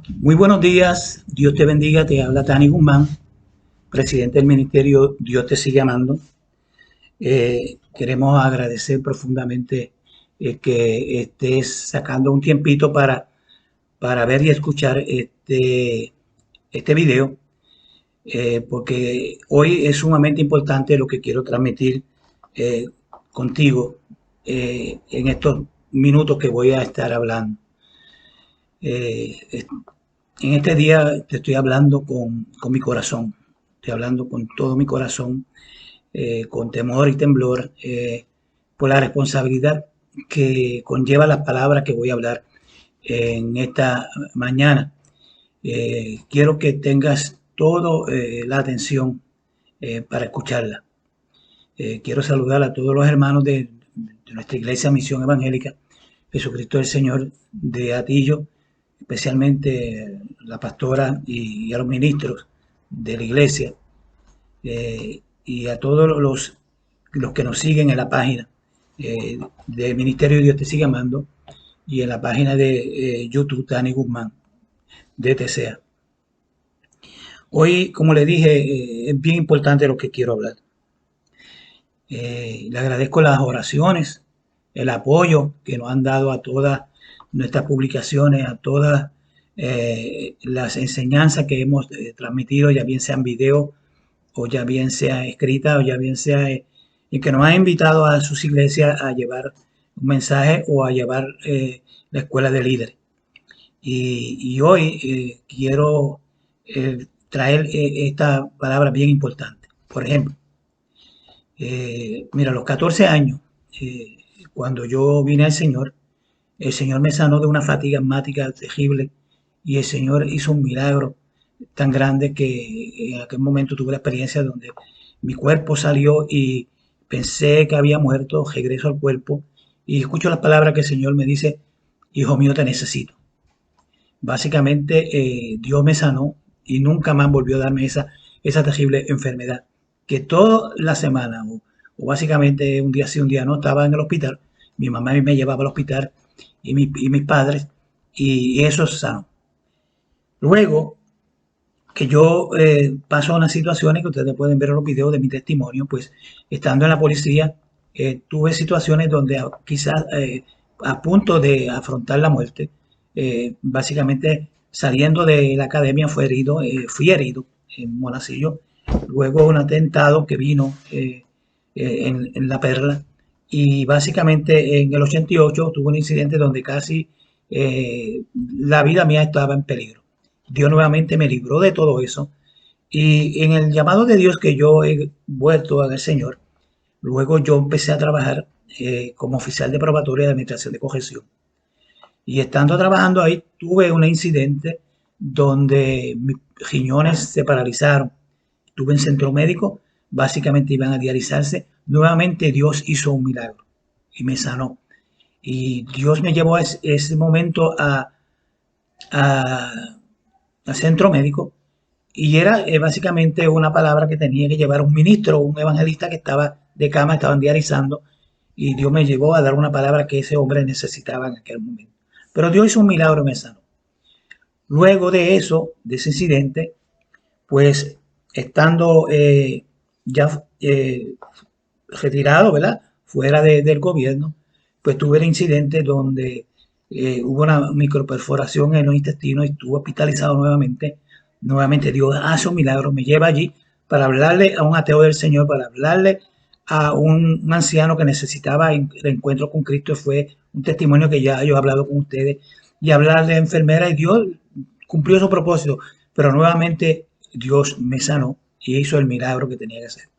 Muy buenos días, Dios te bendiga, te habla Tani Guzmán, presidente del ministerio Dios te sigue amando. Queremos agradecer profundamente que estés sacando un tiempito para ver y escuchar este video, porque hoy es sumamente importante lo que quiero transmitir eh, contigo en estos minutos que voy a estar hablando. Eh, En este día te estoy hablando con mi corazón, estoy hablando con todo mi corazón, con temor y temblor, por la responsabilidad que conlleva las palabras que voy a hablar en esta mañana. Quiero que tengas toda la atención para escucharla. Quiero saludar a todos los hermanos de nuestra iglesia Misión Evangélica Jesucristo el Señor de Atillo, especialmente la pastora y a los ministros de la iglesia, y a todos los que nos siguen en la página del Ministerio de Dios te sigue amando y en la página de YouTube Tani Guzmán de TCA. Hoy, como le dije, es bien importante lo que quiero hablar. Le agradezco las oraciones, el apoyo que nos han dado a todas nuestras publicaciones, a todas las enseñanzas que hemos transmitido, ya bien sean video o ya bien sea escrita o ya bien sea y que nos han invitado a sus iglesias a llevar un mensaje o a llevar la escuela de líderes. Y hoy quiero traer esta palabra bien importante. Por ejemplo, mira, a los 14 años, eh, cuando yo vine al Señor, el Señor me sanó de una fatiga asmática terrible y el Señor hizo un milagro tan grande que en aquel momento tuve la experiencia donde mi cuerpo salió y pensé que había muerto, regreso al cuerpo y escucho las palabras que el Señor me dice, hijo mío, te necesito. Básicamente, Dios me sanó y nunca más volvió a darme esa terrible enfermedad. Que toda la semana, o básicamente un día sí, un día no, estaba en el hospital. Mi mamá me llevaba al hospital y mis padres, y eso es sano. Luego que yo paso a unas situaciones que ustedes pueden ver en los videos de mi testimonio, pues estando en la policía, tuve situaciones donde quizás a punto de afrontar la muerte, básicamente saliendo de la academia fui herido en Monacillo, luego un atentado que vino en La Perla, y básicamente en el 88 tuve un incidente donde casi la vida mía estaba en peligro. Dios nuevamente me libró de todo eso. Y en el llamado de Dios que yo he vuelto al Señor, luego yo empecé a trabajar como oficial de probatoria de administración de corrección. Y estando trabajando ahí, tuve un incidente donde mis riñones se paralizaron. Estuve en centro médico, básicamente iban a dializarse. Nuevamente Dios hizo un milagro y me sanó. Y Dios me llevó a ese momento a al centro médico y era básicamente una palabra que tenía que llevar un ministro, un evangelista que estaba de cama, estaban diarizando y Dios me llevó a dar una palabra que ese hombre necesitaba en aquel momento. Pero Dios hizo un milagro y me sanó. Luego de eso, de ese incidente, pues estando ya retirado, ¿verdad? Fuera del gobierno, pues tuve el incidente donde hubo una microperforación en los intestinos y estuve hospitalizado nuevamente. Nuevamente Dios hace un milagro, me lleva allí para hablarle a un ateo del Señor, para hablarle a un anciano que necesitaba el encuentro con Cristo. Fue un testimonio que ya yo he hablado con ustedes, y hablarle a enfermera, y Dios cumplió su propósito, pero nuevamente Dios me sanó y hizo el milagro que tenía que hacer.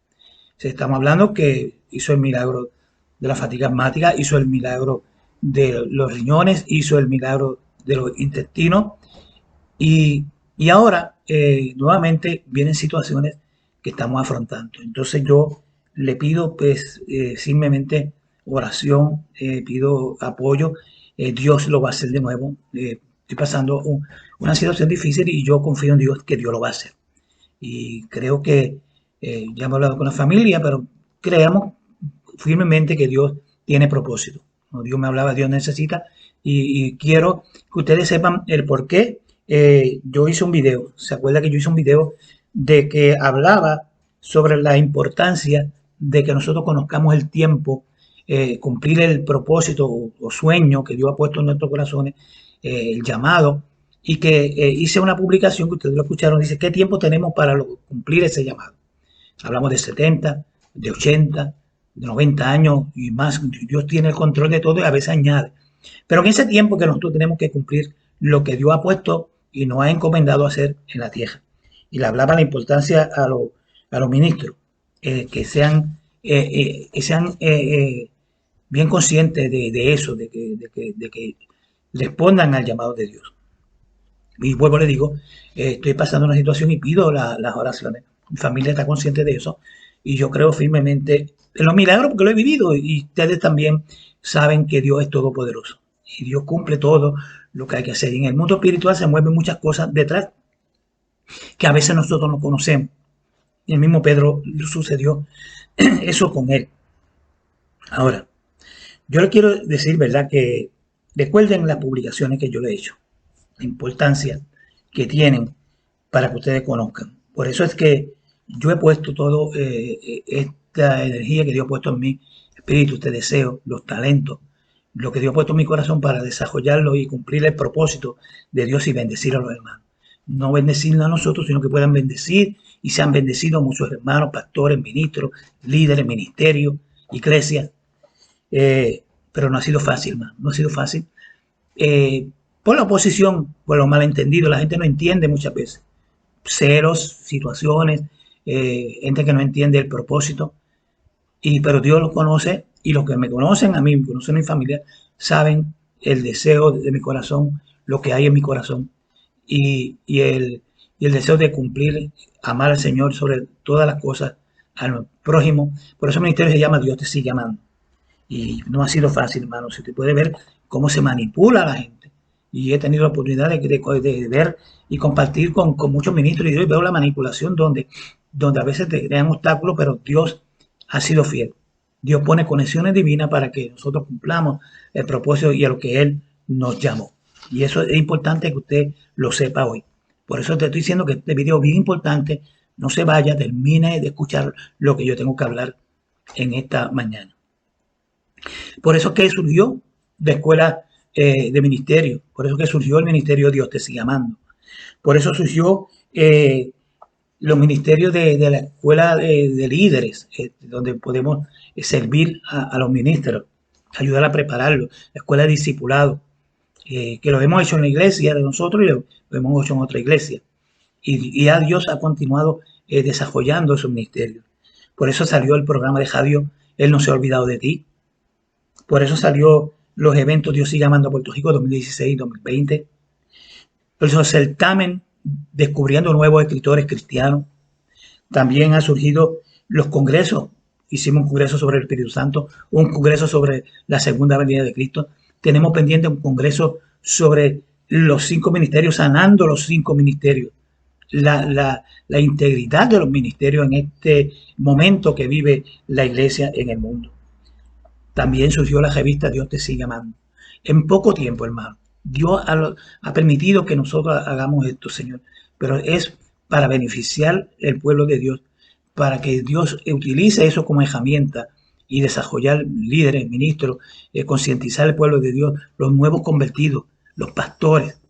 Estamos hablando que hizo el milagro de la fatiga asmática, hizo el milagro de los riñones, hizo el milagro de los intestinos, y, y ahora nuevamente vienen situaciones que estamos afrontando. Entonces yo le pido pues simplemente oración, pido apoyo. Dios lo va a hacer de nuevo. Estoy pasando una situación difícil y yo confío en Dios que Dios lo va a hacer. Y creo que ya hemos hablado con la familia, pero creamos firmemente que Dios tiene propósito. ¿No? Dios me hablaba, Dios necesita, y quiero que ustedes sepan el por qué yo hice un video, ¿se acuerda que yo hice un video de que hablaba sobre la importancia de que nosotros conozcamos el tiempo, cumplir el propósito o sueño que Dios ha puesto en nuestros corazones, el llamado, y que hice una publicación que ustedes lo escucharon, dice, ¿qué tiempo tenemos para cumplir ese llamado? Hablamos de 70, de 80, de 90 años y más. Dios tiene el control de todo y a veces añade. Pero en ese tiempo que nosotros tenemos que cumplir lo que Dios ha puesto y nos ha encomendado hacer en la tierra. Y le hablaba la importancia a los ministros, que sean bien conscientes de eso, de que respondan al llamado de Dios. Y vuelvo, le digo, estoy pasando una situación y pido las oraciones. Mi familia está consciente de eso y yo creo firmemente en los milagros porque lo he vivido y ustedes también saben que Dios es todopoderoso y Dios cumple todo lo que hay que hacer. Y en el mundo espiritual se mueven muchas cosas detrás que a veces nosotros no conocemos. Y el mismo Pedro sucedió eso con él. Ahora, yo le quiero decir, ¿verdad? Que recuerden las publicaciones que yo le he hecho, la importancia que tienen para que ustedes conozcan. Por eso es que yo he puesto todo esta energía que Dios ha puesto en mi espíritu, este deseo, los talentos, lo que Dios ha puesto en mi corazón para desarrollarlo y cumplir el propósito de Dios y bendecir a los hermanos. No bendecirnos a nosotros, sino que puedan bendecir y se han bendecido muchos hermanos, pastores, ministros, líderes, ministerios, iglesias. Pero no ha sido fácil, hermano, no ha sido fácil. Por la oposición, por los malentendidos, la gente no entiende muchas veces. Ceros, situaciones, gente que no entiende el propósito, pero Dios los conoce y los que me conocen a mí, me conocen a mi familia, saben el deseo de mi corazón, lo que hay en mi corazón y el deseo de cumplir, amar al Señor sobre todas las cosas, al prójimo. Por eso el ministerio se llama Dios te sigue amando. Y no ha sido fácil, hermano. Si usted puede ver cómo se manipula a la gente. Y he tenido la oportunidad de ver y compartir con muchos ministros y veo la manipulación donde a veces te crean obstáculos, pero Dios ha sido fiel. Dios pone conexiones divinas para que nosotros cumplamos el propósito y a lo que Él nos llamó. Y eso es importante que usted lo sepa hoy. Por eso te estoy diciendo que este video es bien importante. No se vaya, termine de escuchar lo que yo tengo que hablar en esta mañana. Por eso que surgió de escuela de ministerio. Por eso que surgió el ministerio Dios te sigue amando. Por eso surgió los ministerios de la escuela de líderes, donde podemos servir a los ministros, ayudar a prepararlos. La escuela de discipulado, que lo hemos hecho en la iglesia de nosotros y lo hemos hecho en otra iglesia. Y ya Dios ha continuado desarrollando esos ministerios. Por eso salió el programa de radio Él no se ha olvidado de ti. Por eso salió los eventos Dios sigue amando a Puerto Rico 2016-2020. Por eso el certamen Descubriendo Nuevos Escritores Cristianos. También han surgido los congresos. Hicimos un congreso sobre el Espíritu Santo, un congreso sobre la segunda venida de Cristo. Tenemos pendiente un congreso sobre los 5 ministerios, sanando los 5 ministerios. La integridad de los ministerios en este momento que vive la iglesia en el mundo. También surgió la revista Dios te sigue amando. En poco tiempo, hermano. Dios ha permitido que nosotros hagamos esto, Señor. Pero es para beneficiar el pueblo de Dios, para que Dios utilice eso como herramienta y desarrollar líderes, ministros, concientizar al pueblo de Dios, los nuevos convertidos, los pastores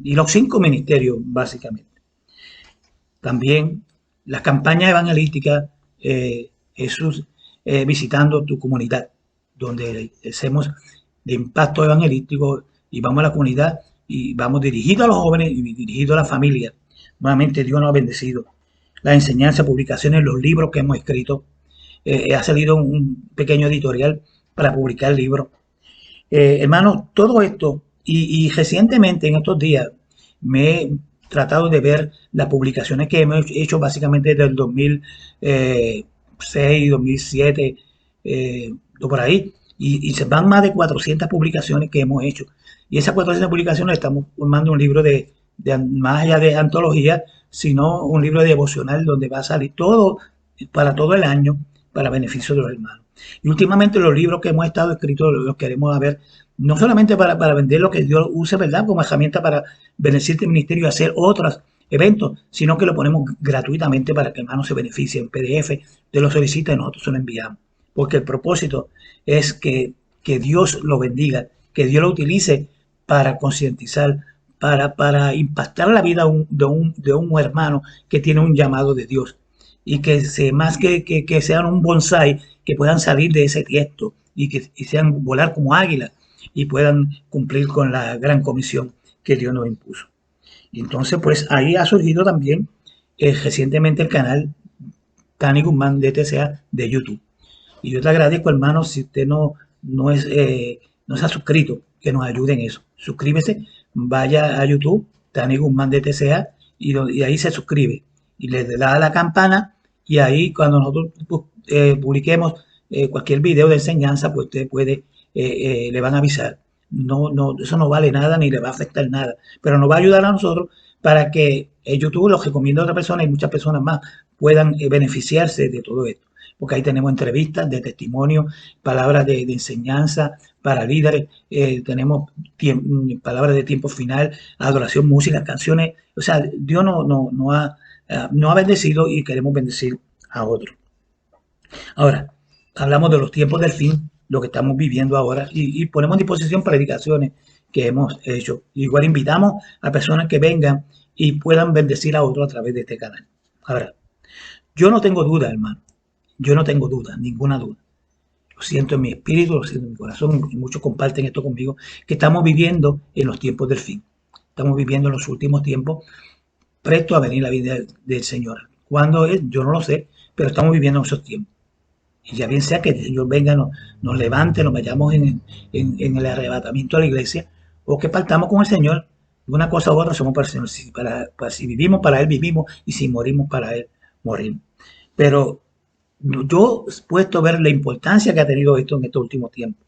y los 5 ministerios, básicamente. También las campañas evangelísticas, Jesús visitando tu comunidad, donde hacemos de impacto evangelístico y vamos a la comunidad y vamos dirigidos a los jóvenes y dirigidos a la familia. Nuevamente Dios nos ha bendecido. La enseñanza, publicaciones, los libros que hemos escrito. Ha salido un pequeño editorial para publicar libros. Hermanos, todo esto, y recientemente en estos días me he tratado de ver las publicaciones que hemos hecho básicamente desde el 2006, 2007, por ahí, y se van más de 400 publicaciones que hemos hecho. Y esas 400 publicaciones estamos formando un libro de más allá de antología, sino un libro devocional donde va a salir todo para todo el año para beneficio de los hermanos. Y últimamente los libros que hemos estado escritos los queremos ver no solamente para vender lo que Dios use, ¿verdad? Como herramienta para bendecir este ministerio y hacer otros eventos, sino que lo ponemos gratuitamente para que el hermano se beneficie en PDF, de lo solicita y nosotros se lo enviamos. Porque el propósito es que Dios lo bendiga, que Dios lo utilice para concientizar, para impactar la vida de un hermano que tiene un llamado de Dios. Y que más que sean un bonsai, que puedan salir de ese tiesto y sean volar como águilas y puedan cumplir con la gran comisión que Dios nos impuso. Y entonces, pues ahí ha surgido también recientemente el canal Tani Guzmán de TCA de YouTube. Y yo te agradezco, hermano, si usted no se ha suscrito, que nos ayude en eso. Suscríbese, vaya a YouTube, Tani Guzmán de TCA, y ahí se suscribe. Y le da a la campana, y ahí cuando nosotros publiquemos cualquier video de enseñanza, pues usted puede, le van a avisar. Eso no vale nada ni le va a afectar nada, pero nos va a ayudar a nosotros para que YouTube lo recomiende a otra persona y muchas personas más puedan beneficiarse de todo esto, porque ahí tenemos entrevistas de testimonio, palabras de enseñanza para líderes, tenemos palabras de tiempo final, adoración, música, canciones. O sea, Dios no ha bendecido y queremos bendecir a otros. Ahora, hablamos de los tiempos del fin, lo que estamos viviendo ahora, y ponemos a disposición predicaciones que hemos hecho. Igual invitamos a personas que vengan y puedan bendecir a otros a través de este canal. Ahora, yo no tengo duda, hermano. Yo no tengo duda, ninguna duda. Lo siento en mi espíritu, lo siento en mi corazón, y muchos comparten esto conmigo, que estamos viviendo en los tiempos del fin. Estamos viviendo en los últimos tiempos, presto a venir la vida del Señor. ¿Cuándo es? Yo no lo sé, pero estamos viviendo en esos tiempos. Y ya bien sea que el Señor venga, nos levante, nos vayamos en el arrebatamiento a la iglesia, o que partamos con el Señor. Una cosa u otra somos para el Señor. Si vivimos para Él, vivimos, y si morimos para Él, morimos. Pero yo he puesto a ver la importancia que ha tenido esto en estos últimos tiempos.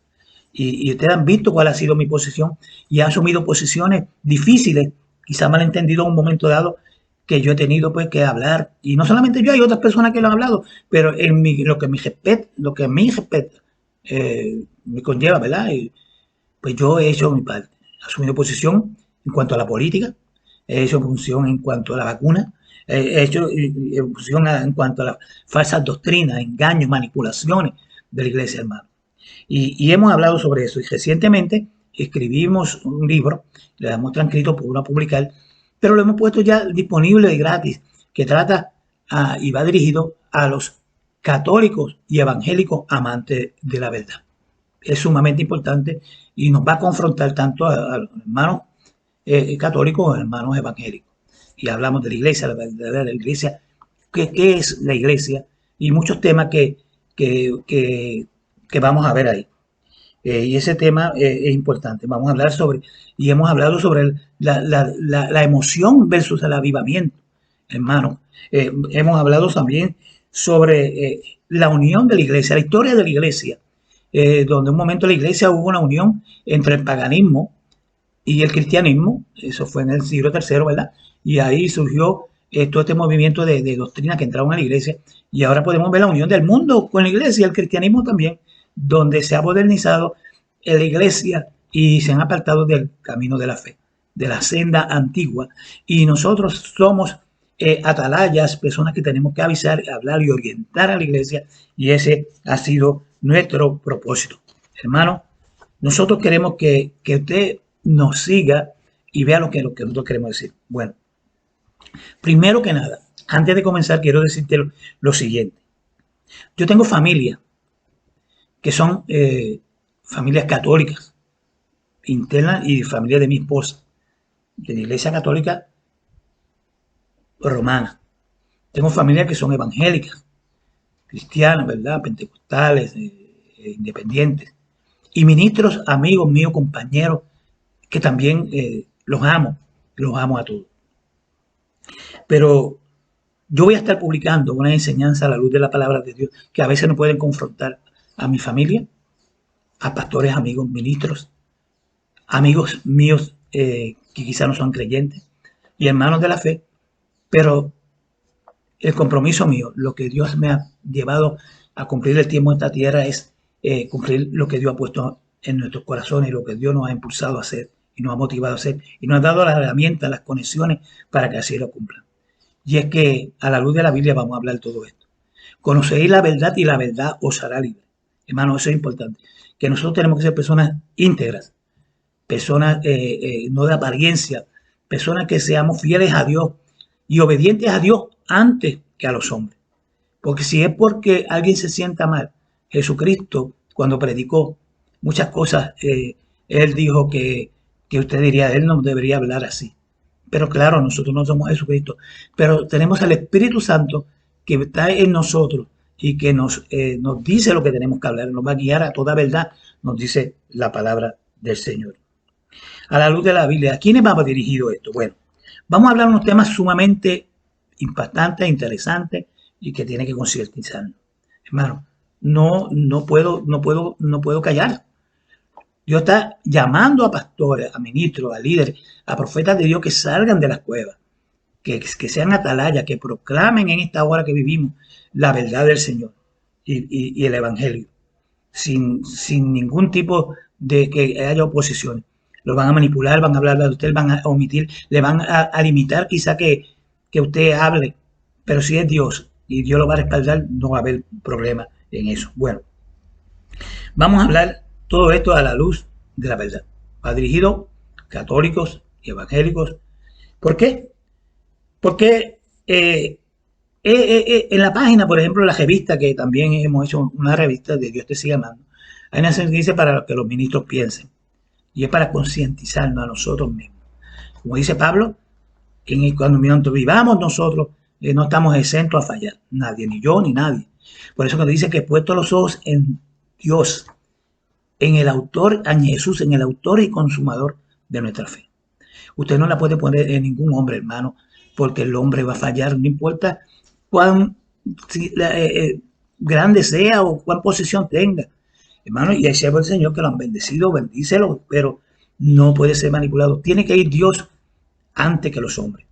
Y ustedes han visto cuál ha sido mi posición y ha asumido posiciones difíciles, quizá malentendido en un momento dado, que yo he tenido pues que hablar. Y no solamente yo, hay otras personas que lo han hablado, pero lo que a mí respecta, me conlleva, ¿verdad? Y, pues yo he hecho mi parte. He asumido posición en cuanto a la política, he hecho posición en cuanto a la vacuna, he hecho posición en cuanto a las falsas doctrinas, engaños, manipulaciones de la iglesia, hermano. Y hemos hablado sobre eso. Y recientemente escribimos un libro, le hemos transcrito por una publicar, pero lo hemos puesto ya disponible y gratis, que trata y va dirigido a los católicos y evangélicos amantes de la verdad. Es sumamente importante y nos va a confrontar tanto a los hermanos católicos como a los hermanos evangélicos. Y hablamos de la iglesia, de la iglesia, qué es la iglesia y muchos temas que, que, que vamos a ver ahí. Y ese tema es importante. Vamos a hablar sobre, y hemos hablado sobre la emoción versus el avivamiento, hermano. Hemos hablado también sobre la unión de la iglesia, la historia de la iglesia, donde en un momento la iglesia hubo una unión entre el paganismo y el cristianismo, eso fue en el siglo III, ¿verdad? Y ahí surgió todo este movimiento de doctrina que entraron a la iglesia, y ahora podemos ver la unión del mundo con la iglesia, el cristianismo también, donde se ha modernizado la iglesia y se han apartado del camino de la fe, de la senda antigua, y nosotros somos atalayas, personas que tenemos que avisar, hablar y orientar a la iglesia, y ese ha sido nuestro propósito. Hermano, nosotros queremos que usted nos siga y vea lo que nosotros queremos decir. Bueno, primero que nada, antes de comenzar, quiero decirte lo siguiente. Yo tengo familia que son familias católicas, internas, y familia de mi esposa, de la iglesia católica romana. Tengo familias que son evangélicas, cristianas, ¿verdad? Pentecostales, independientes. Y ministros, amigos míos, compañeros, que también los amo a todos. Pero yo voy a estar publicando una enseñanza a la luz de la palabra de Dios que a veces no pueden confrontar a mi familia, a pastores, amigos, ministros, amigos míos que quizás no son creyentes y hermanos de la fe, pero el compromiso mío, lo que Dios me ha llevado a cumplir el tiempo en esta tierra es cumplir lo que Dios ha puesto en nuestros corazones lo que Dios nos ha impulsado a hacer y nos ha motivado a hacer y nos ha dado las herramientas, las conexiones para que así lo cumplan. Y es que a la luz de la Biblia vamos a hablar de todo esto. Conoceréis la verdad y la verdad os hará libre. Hermano, eso es importante. Que nosotros tenemos que ser personas íntegras, personas no de apariencia, personas que seamos fieles a Dios y obedientes a Dios antes que a los hombres. Porque si es porque alguien se sienta mal, Jesucristo, cuando predicó muchas cosas, él dijo que usted diría, él no debería hablar así. Pero claro, nosotros no somos Jesucristo, pero tenemos al Espíritu Santo que está en nosotros y que nos dice lo que tenemos que hablar, nos va a guiar a toda verdad, nos dice la palabra del Señor. A la luz de la Biblia, ¿a quiénes va dirigido esto? Bueno, vamos a hablar de unos temas sumamente impactantes, interesantes y que tiene que concientizarnos. Hermano, no puedo callar. Dios está llamando a pastores, a ministros, a líderes, a profetas de Dios que salgan de las cuevas, que sean atalayas, que proclamen en esta hora que vivimos la verdad del Señor y el Evangelio, sin ningún tipo de que haya oposición. Lo van a manipular, van a hablar de usted, van a omitir, le van a limitar quizá que usted hable, pero si es Dios y Dios lo va a respaldar, no va a haber problema en eso. Bueno, vamos a hablar todo esto a la luz de la verdad. Va dirigido a católicos y evangélicos. ¿Por qué? Porque en la página, por ejemplo, la revista, que también hemos hecho una revista de Dios te sigue amando, hay una sección que dice para que los ministros piensen. Y es para concientizarnos a nosotros mismos. Como dice Pablo, cuando vivamos nosotros, no estamos exentos a fallar. Nadie, ni yo, ni nadie. Por eso cuando dice que he puesto los ojos en Dios, en el autor, en Jesús, en el autor y consumador de nuestra fe. Usted no la puede poner en ningún hombre, hermano, porque el hombre va a fallar, no importa cuán grande sea o cuán posición tenga. Hermano, y hay siervos del Señor que lo han bendecido, bendícelo, pero no puede ser manipulado. Tiene que ir Dios antes que los hombres.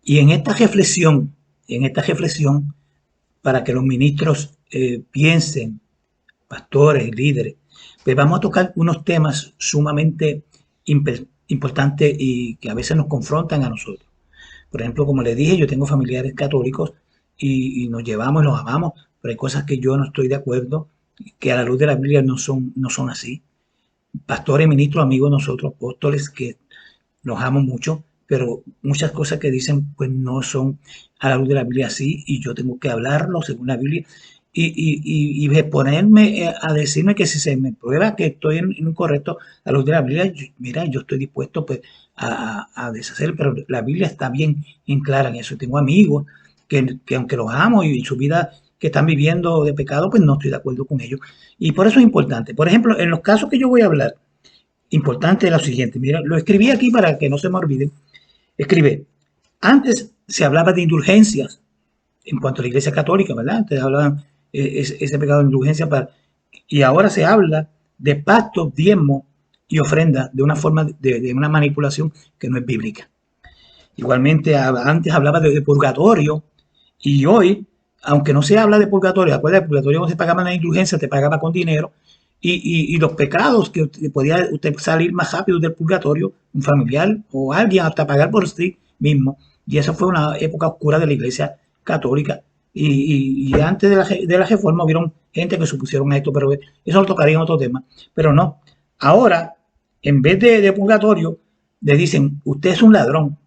Y en esta reflexión, para que los ministros piensen, pastores, líderes, pues vamos a tocar unos temas sumamente importantes y que a veces nos confrontan a nosotros. Por ejemplo, como les dije, yo tengo familiares católicos y nos llevamos y los amamos, pero hay cosas que yo no estoy de acuerdo, que a la luz de la Biblia no son así. Pastores, ministros, amigos nosotros, apóstoles, que los amo mucho, pero muchas cosas que dicen pues no son a la luz de la Biblia así y yo tengo que hablarlo según la Biblia y exponerme a decirme que si se me prueba que estoy en incorrecto a la luz de la Biblia, mira, yo estoy dispuesto pues a deshacer, pero la Biblia está bien en clara en eso. Tengo amigos que aunque los amo y su vida que están viviendo de pecado, pues no estoy de acuerdo con ellos. Y por eso es importante. Por ejemplo, en los casos que yo voy a hablar, importante es lo siguiente. Mira, lo escribí aquí para que no se me olvide. Escribe, antes se hablaba de indulgencias en cuanto a la Iglesia Católica, ¿verdad? Antes hablaban ese pecado de indulgencia y ahora se habla de pactos, diezmos y ofrendas de una forma de una manipulación que no es bíblica. Igualmente, antes hablaba de purgatorio y hoy, aunque no se habla de purgatorio, acuérdate, el purgatorio no se pagaba en la indulgencia, te pagaba con dinero y los pecados que podía usted salir más rápido del purgatorio, un familiar o alguien hasta pagar por sí mismo. Y esa fue una época oscura de la Iglesia Católica. Y antes de la reforma hubieron gente que supusieron a esto, pero eso lo tocaría en otro tema. Pero no, ahora, en vez de purgatorio, le dicen, usted es un ladrón.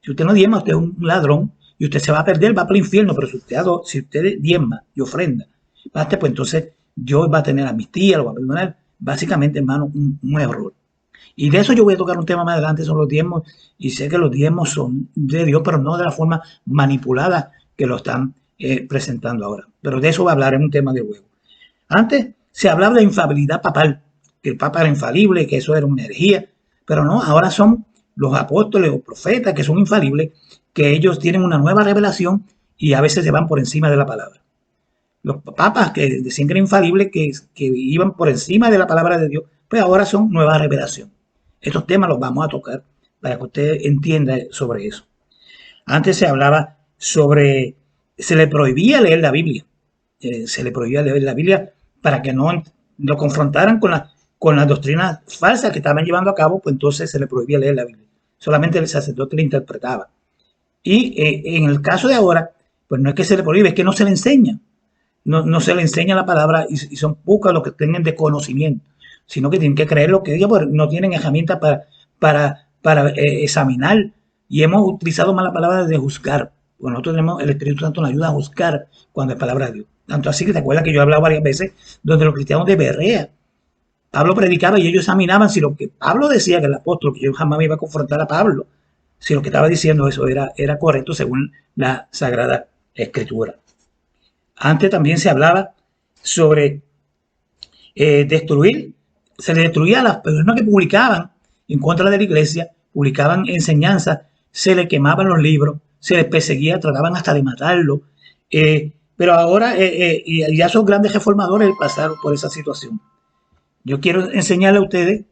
Si usted no diezma, usted es un ladrón y usted se va a perder, va para el infierno. Pero si usted diezma y ofrenda, pues entonces Dios va a tener amnistía, lo va a perdonar. Básicamente, hermano, un error. Y de eso yo voy a tocar un tema más adelante, son los diezmos. Y sé que los diezmos son de Dios, pero no de la forma manipulada que lo están presentando ahora. Pero de eso va a hablar en un tema de luego. Antes se hablaba de infalibilidad papal, que el papa era infalible, que eso era una herejía. Pero no, ahora son los apóstoles o profetas que son infalibles, que ellos tienen una nueva revelación y a veces se van por encima de la palabra. Los papas que decían que eran infalibles, que iban por encima de la palabra de Dios, pues ahora son nueva revelación. Estos temas los vamos a tocar para que usted entienda sobre eso. Antes se hablaba se le prohibía leer la Biblia. Se le prohibía leer la Biblia para que no lo confrontaran con las doctrinas falsas que estaban llevando a cabo, pues entonces se le prohibía leer la Biblia. Solamente el sacerdote la interpretaba. Y en el caso de ahora, pues no es que se le prohíbe, es que no se le enseña. No se le enseña la palabra y son pocos los que tengan de conocimiento, sino que tienen que creer lo que diga, porque no tienen herramientas para examinar. Y hemos utilizado más la palabra de juzgar. Pues nosotros tenemos, el Espíritu Santo nos ayuda a juzgar cuando es palabra de Dios. Tanto así que te acuerdas que yo he hablado varias veces donde los cristianos de Berea, Pablo predicaba y ellos examinaban si lo que Pablo decía, que el apóstol, que yo jamás me iba a confrontar a Pablo, si lo que estaba diciendo eso era correcto según la Sagrada Escritura. Antes también se hablaba sobre destruir, se le destruía a las personas que publicaban en contra de la iglesia, publicaban enseñanzas, se le quemaban los libros, se les perseguía, trataban hasta de matarlo. Pero ahora ya esos grandes reformadores pasaron por esa situación. Yo quiero enseñarle a ustedes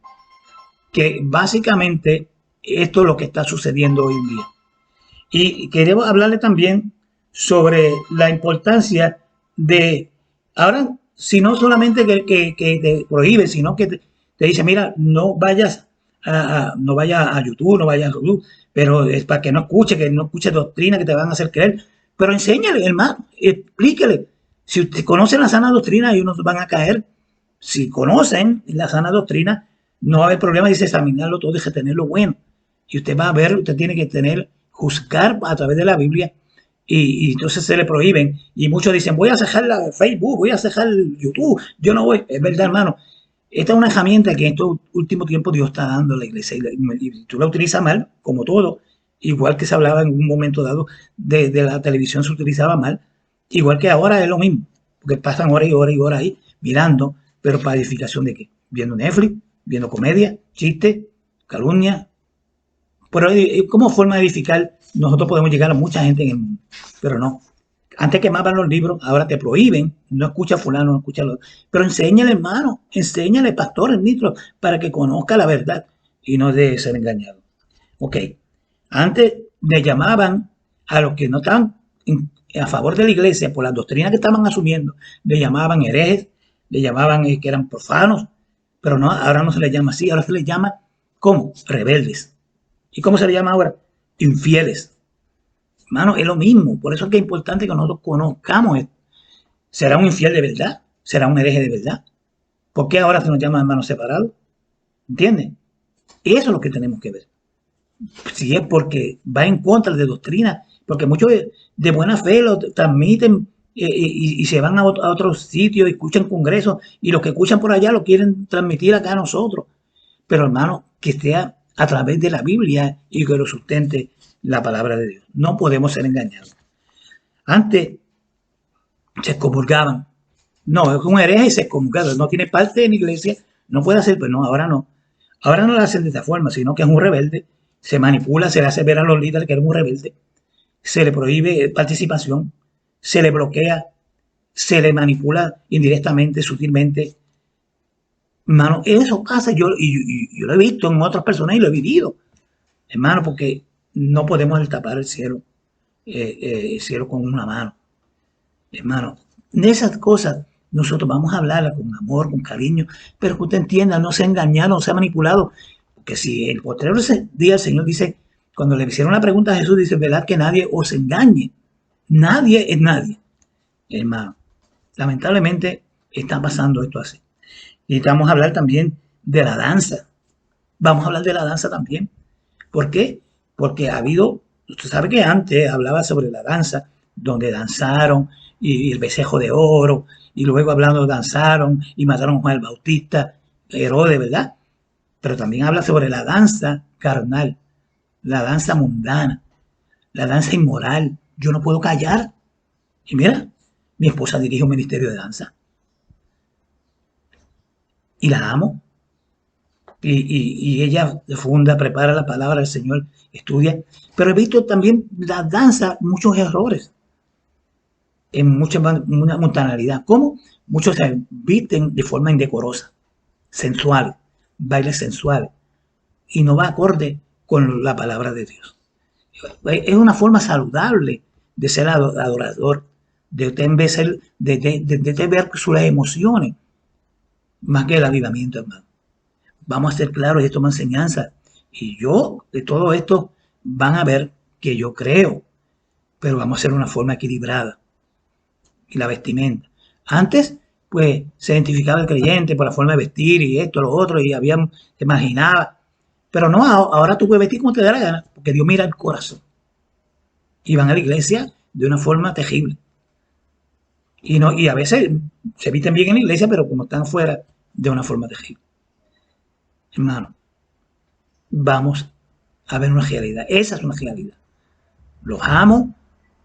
que básicamente esto es lo que está sucediendo hoy en día. Y queremos hablarle también sobre la importancia de, ahora, si no solamente que te prohíbe, sino que te dice, mira, no vayas a YouTube, no vayas a YouTube, pero es para que no escuche doctrina que te van a hacer creer. Pero enséñale, hermano, explíquele. Si usted conoce la sana doctrina, ellos no van a caer. Si conocen la sana doctrina, no va a haber problema, dice examinarlo todo, deje tenerlo bueno. Y usted va a ver, usted tiene que juzgar a través de la Biblia, y entonces se le prohíben. Y muchos dicen, voy a cejar la Facebook, voy a cejar YouTube, yo no voy. Es verdad, hermano. Esta es una herramienta que en estos últimos tiempos Dios está dando a la iglesia, y tú la utilizas mal, como todo, igual que se hablaba en un momento dado de la televisión, se utilizaba mal, igual que ahora es lo mismo, porque pasan horas y horas y horas ahí mirando, pero para edificación de qué, viendo Netflix, viendo comedia, chistes, calumnia. Pero como forma de edificar, nosotros podemos llegar a mucha gente en el mundo, pero no. Antes quemaban los libros, ahora te prohíben, no escucha fulano, no escucha lo otro. Pero enséñale, hermano, enséñale, pastor, ministro, para que conozca la verdad y no de ser engañado. Ok, antes le llamaban a los que no estaban a favor de la iglesia por las doctrinas que estaban asumiendo, le llamaban herejes, le llamaban que eran profanos, pero no, ahora no se les llama así, ahora se les llama, ¿cómo? Rebeldes. ¿Y cómo se le llama ahora? Infieles. Hermano, es lo mismo. Por eso es que es importante que nosotros conozcamos esto. ¿Será un infiel de verdad? ¿Será un hereje de verdad? ¿Por qué ahora se nos llama hermanos separados? ¿Entienden? Eso es lo que tenemos que ver. Si es porque va en contra de doctrina, porque muchos de buena fe lo transmiten y se van a otros sitios, escuchan congresos, y los que escuchan por allá lo quieren transmitir acá a nosotros. Pero hermano, que sea a través de la Biblia y que lo sustente la palabra de Dios. No podemos ser engañados. Antes se excomulgaban. No, es un hereje y se excomulgaba. No tiene parte en la iglesia, no puede hacer, pues no, ahora no. Ahora no lo hacen de esta forma, sino que es un rebelde, se manipula, se le hace ver a los líderes que es un rebelde, se le prohíbe participación, se le bloquea, se le manipula indirectamente, sutilmente. Hermano, eso pasa, yo lo he visto en otras personas y lo he vivido, hermano, porque no podemos tapar el cielo con una mano. Hermano, de esas cosas nosotros vamos a hablarla con amor, con cariño, pero que usted entienda, no sea engañado, no sea manipulado, porque si el postrero día el Señor dice, cuando le hicieron la pregunta a Jesús, dice, verdad que nadie os engañe, nadie es nadie, hermano. Lamentablemente está pasando esto así. Y vamos a hablar también de la danza. Vamos a hablar de la danza también. ¿Por qué? Porque ha habido, usted sabe que antes hablaba sobre la danza, donde danzaron y el becerro de oro, y luego hablando danzaron y mataron a Juan el Bautista, Herodes, ¿verdad? Pero también habla sobre la danza carnal, la danza mundana, la danza inmoral. Yo no puedo callar. Y mira, mi esposa dirige un ministerio de danza. Y la amo. Y ella funda, prepara la palabra del Señor, estudia. Pero he visto también la danza, muchos errores, en mucha mundanalidad. ¿Cómo? Muchos se visten de forma indecorosa, sensual, bailes sensuales, y no va acorde con la palabra de Dios. Es una forma saludable de ser adorador, de usted en vez de ver sus emociones. más que el avivamiento, hermano. Vamos a ser claros, y esto me enseñanza. Y yo, de todo esto, van a ver que yo creo, pero vamos a hacer una forma equilibrada. Y la vestimenta. Antes, pues, se identificaba el creyente por la forma de vestir y esto, lo otro, y había, se imaginaba. Pero no, ahora tú puedes vestir como te dé la gana, porque Dios mira el corazón. Y van a la iglesia de una forma terrible. Y, no, y a veces se visten bien en la iglesia, pero como están fuera, de una forma terrible. Hermano, vamos a ver una realidad. Esa es una realidad. Los amo,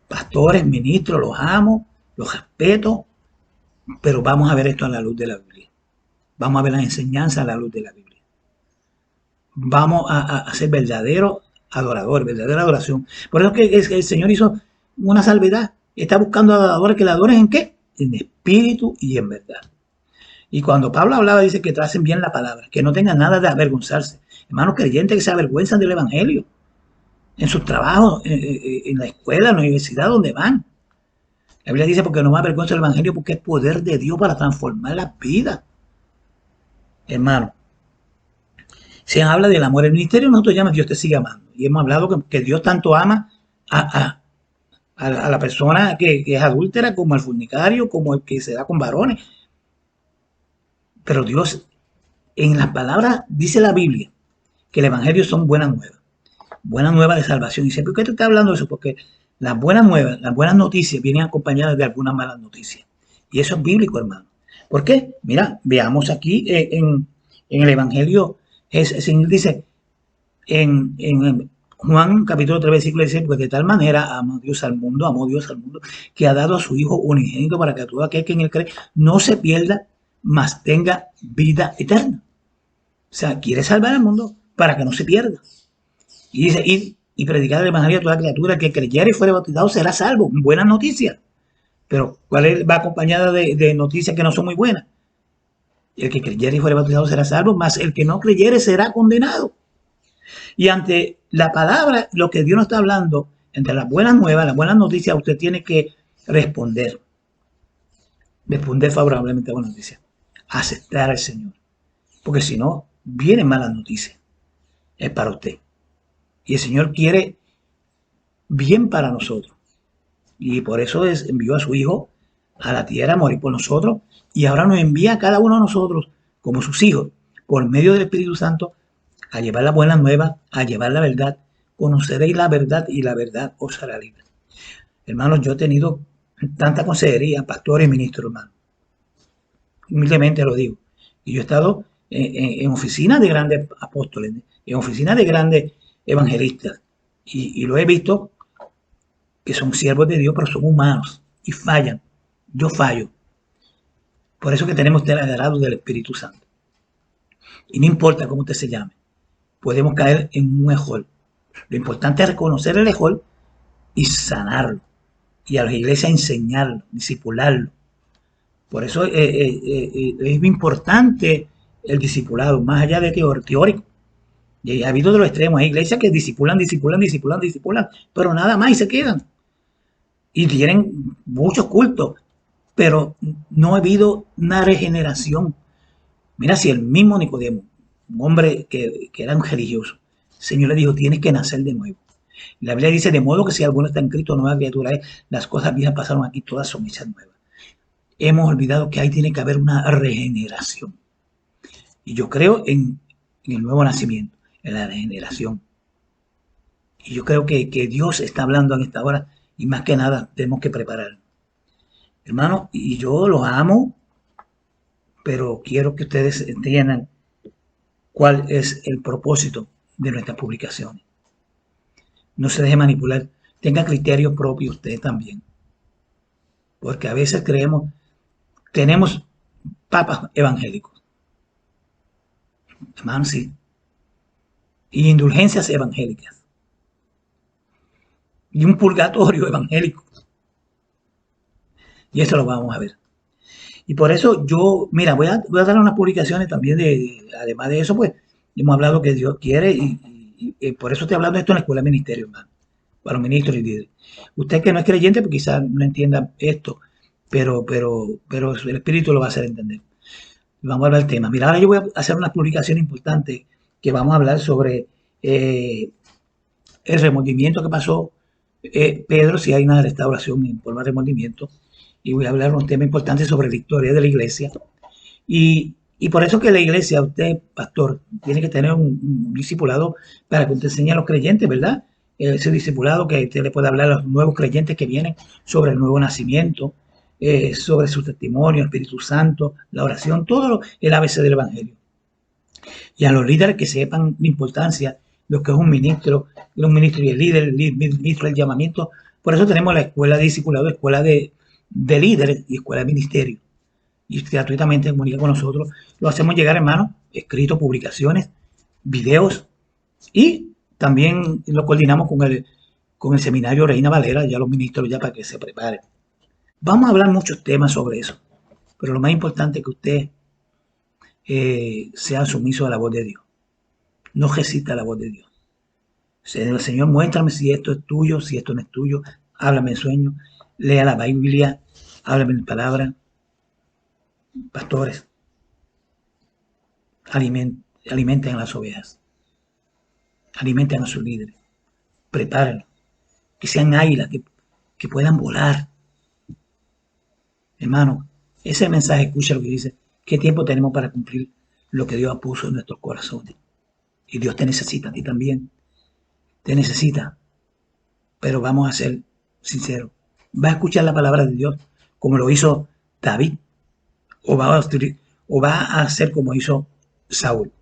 pastores, ministros, los amo, los respeto, pero vamos a ver esto a la luz de la Biblia. Vamos a ver las enseñanzas a la luz de la Biblia. Vamos a ser verdaderos adoradores, verdadera adoración. Por eso es que el Señor hizo una salvedad. Está buscando adoradores que le adoren en qué? En espíritu y en verdad. Y cuando Pablo hablaba, dice que tracen bien la palabra, que no tengan nada de avergonzarse. Hermanos creyentes que se avergüenzan del Evangelio, en sus trabajos, en la escuela, en la universidad, donde van. La Biblia dice, porque no me avergüenza el Evangelio, porque es poder de Dios para transformar las vidas. Hermano, se habla del amor. El ministerio nosotros llamamos Dios te sigue amando. Y hemos hablado que Dios tanto ama a la persona que es adúltera, como al fornicario, como el que se da con varones. Pero Dios, en las palabras, dice la Biblia, que el Evangelio son buenas nuevas de salvación. Y siempre que te está hablando de eso, porque las buenas nuevas, las buenas noticias vienen acompañadas de algunas malas noticias. Y eso es bíblico, hermano. ¿Por qué? Mira, veamos aquí en el Evangelio, el Señor dice en Juan capítulo 3 versículo 16, pues de tal manera amó Dios al mundo, que ha dado a su Hijo unigénito para que todo aquel que en él cree no se pierda, mas tenga vida eterna. O sea, quiere salvar al mundo para que no se pierda. Y dice, y predicar el evangelio a toda criatura, que creyera y fuere bautizado será salvo. Buenas noticias. Pero ¿cuál va acompañada de noticias que no son muy buenas? El que creyere y fuere bautizado será salvo, mas el que no creyere será condenado. Y ante la palabra, lo que Dios nos está hablando, entre las buenas nuevas, las buenas noticias, usted tiene que responder. Responder favorablemente a buenas noticias. Aceptar al Señor. Porque si no, vienen malas noticias. Es para usted. Y el Señor quiere bien para nosotros. Y por eso envió a su Hijo a la tierra a morir por nosotros. Y ahora nos envía a cada uno de nosotros, como sus hijos, por medio del Espíritu Santo, a llevar la buena nueva, a llevar la verdad. Conoceréis la verdad y la verdad os hará libre. Hermanos, yo he tenido tanta consejería, pastores y ministros, hermanos. Humildemente lo digo. Y yo he estado en oficinas de grandes apóstoles, en oficinas de grandes evangelistas. Y lo he visto que son siervos de Dios, pero son humanos y fallan. Yo fallo. Por eso que tenemos que estar agarrados del Espíritu Santo. Y no importa cómo usted se llame, podemos caer en un error. Lo importante es reconocer el error y sanarlo. Y a las iglesias enseñarlo, discipularlo. Por eso es importante el discipulado, más allá de teórico. Y ha habido de los extremos, hay iglesias que discipulan, pero nada más y se quedan. Y tienen muchos cultos, pero no ha habido una regeneración. Mira, si el mismo Nicodemo, un hombre que era un religioso, el Señor le dijo, tienes que nacer de nuevo. La Biblia dice, de modo que si alguno está en Cristo, nueva criatura es, las cosas viejas pasaron aquí, todas son hechas nuevas. Hemos olvidado que ahí tiene que haber una regeneración. Y yo creo en el nuevo nacimiento, en la regeneración. Y yo creo que Dios está hablando en esta hora y más que nada tenemos que prepararnos. Hermano, y yo los amo, pero quiero que ustedes entiendan cuál es el propósito de nuestras publicaciones. No se deje manipular. Tenga criterio propio usted también. Porque a veces tenemos papas evangélicos. Hermano, sí. Y indulgencias evangélicas. Y un purgatorio evangélico. Y esto lo vamos a ver. Y por eso yo, mira, voy a dar unas publicaciones también además de eso, pues, hemos hablado que Dios quiere y por eso estoy hablando de esto en la escuela de ministerio, hermano, para los ministros y líderes. Usted que no es creyente, pues quizás no entienda esto, pero el Espíritu lo va a hacer entender. Vamos a hablar del tema. Mira, ahora yo voy a hacer una publicación importante que vamos a hablar sobre el remordimiento que pasó Pedro, si hay una restauración en forma de remordimiento. Y voy a hablar un tema importante sobre la historia de la iglesia. Y por eso que la iglesia, usted, pastor, tiene que tener un discipulado para que usted enseñe a los creyentes, ¿verdad? Ese discipulado que usted le puede hablar a los nuevos creyentes que vienen sobre el nuevo nacimiento, sobre su testimonio, Espíritu Santo, la oración, el ABC del Evangelio. Y a los líderes que sepan la importancia, lo que es un ministro y el líder, el ministro del llamamiento. Por eso tenemos la escuela de discipulado, escuela de líderes y escuela de ministerio. Y gratuitamente comunica con nosotros. Lo hacemos llegar, hermano, escrito, publicaciones, videos, y también lo coordinamos con el seminario Reina Valera, ya los ministros ya para que se preparen. Vamos a hablar muchos temas sobre eso, pero lo más importante es que usted sea sumiso a la voz de Dios. No resista la voz de Dios. Señor, muéstrame si esto es tuyo, si esto no es tuyo. Háblame en sueño, lea la Biblia, háblame en palabra. Pastores, alimenten a las ovejas, alimenten a sus líderes, prepárenlos, que sean águilas, que puedan volar. Hermano, ese mensaje, escucha lo que dice, ¿qué tiempo tenemos para cumplir lo que Dios puso en nuestros corazones? Y Dios te necesita a ti también, te necesita, pero vamos a ser sinceros. ¿Va a escuchar la palabra de Dios como lo hizo David? ¿O va a hacer como hizo Saúl?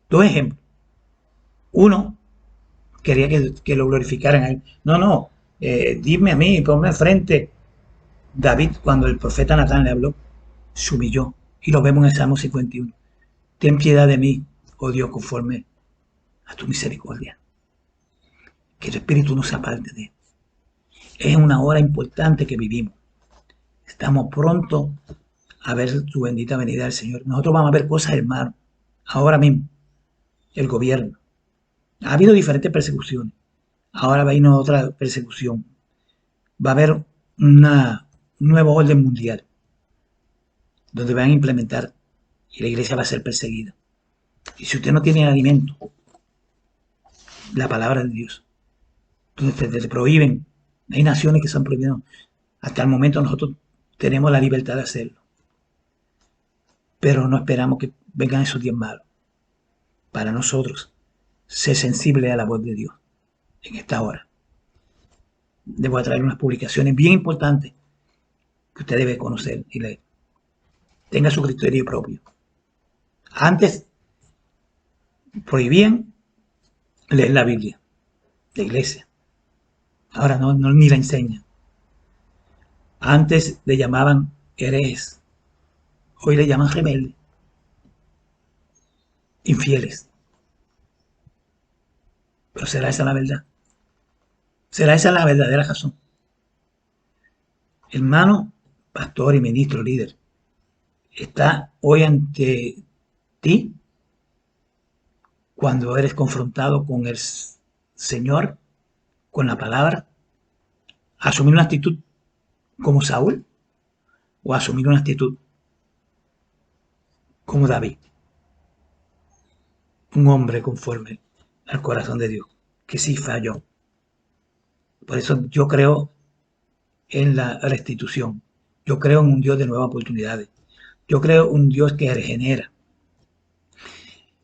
Dos ejemplos. Uno, quería que lo glorificaran a él. No, dime a mí, ponme al frente. David, cuando el profeta Natán le habló, se humilló. Y lo vemos en el Salmo 51. Ten piedad de mí, oh Dios, conforme a tu misericordia. Que tu espíritu no se aparte de él. Es una hora importante que vivimos. Estamos pronto a ver tu bendita venida del Señor. Nosotros vamos a ver cosas, hermano. Ahora mismo, el gobierno. Ha habido diferentes persecuciones. Ahora va a ir otra persecución. Va a haber un nuevo orden mundial donde van a implementar y la iglesia va a ser perseguida. Y si usted no tiene alimento, la palabra de Dios, donde te prohíben, hay naciones que se han prohibido. Hasta el momento nosotros tenemos la libertad de hacerlo. Pero no esperamos que vengan esos días malos. Para nosotros, ser sensible a la voz de Dios en esta hora. Debo traer unas publicaciones bien importantes que usted debe conocer y leer. Tenga su criterio propio. Antes prohibían leer la Biblia, la iglesia. Ahora no ni la enseñan. Antes le llamaban herejes. Hoy le llaman rebeldes. Infieles. Pero ¿será esa la verdad? ¿Será esa la verdadera razón? Hermano, pastor y ministro, líder, está hoy ante ti cuando eres confrontado con el Señor, con la palabra, asumir una actitud como Saúl o asumir una actitud como David, un hombre conforme al corazón de Dios, que sí falló. Por eso yo creo en la restitución, yo creo en un Dios de nuevas oportunidades, yo creo en un Dios que regenera.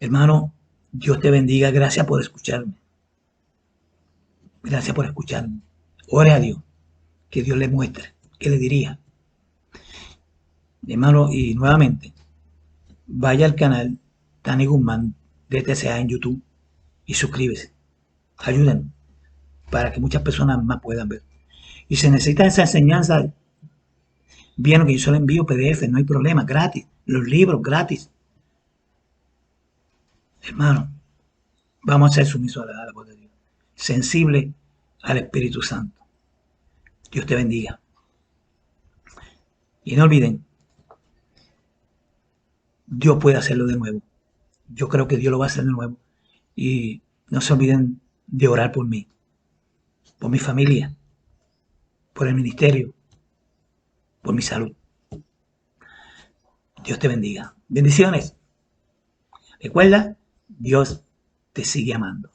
Hermano, Dios te bendiga, gracias por escucharme, gracias por escucharme. Ore a Dios, que Dios le muestre, que le dirija. Hermano, y nuevamente, vaya al canal Tani Guzmán de TCA en YouTube y suscríbese. Ayúdenme para que muchas personas más puedan ver. Y si necesitan esa enseñanza, bien que yo solo envío PDF, no hay problema, gratis. Los libros gratis. Hermano, vamos a ser sumisos a la voz de Dios. Sensible al Espíritu Santo. Dios te bendiga. Y no olviden, Dios puede hacerlo de nuevo. Yo creo que Dios lo va a hacer de nuevo. Y no se olviden de orar por mí, por mi familia, por el ministerio, por mi salud. Dios te bendiga. Bendiciones. Recuerda, Dios te sigue amando.